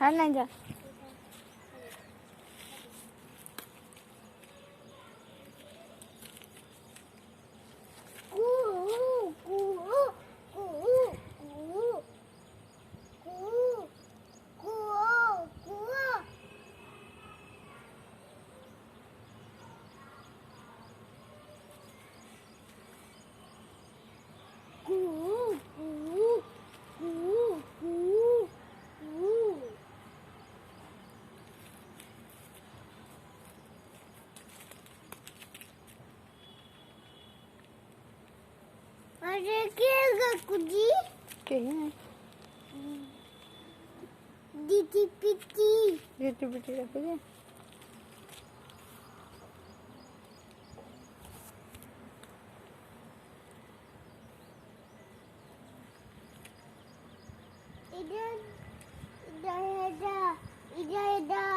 हां नहीं जा अरे क्या कुजी के हैं दीदी पिटी बेटी बेटी रखोगे इधर इधर इधर इधर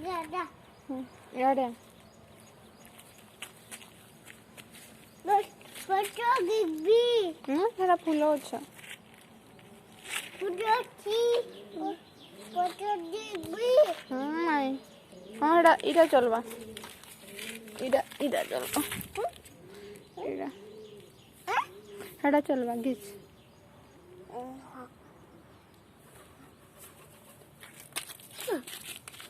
इधर यार है बस फोटो गिबी तेरा फूल अच्छा फोटो की फोटो गिबी नहीं हाँ इड़ा इड़ा चलवा इड़ा इड़ा चलवा इड़ा इड़ा चलवा घिच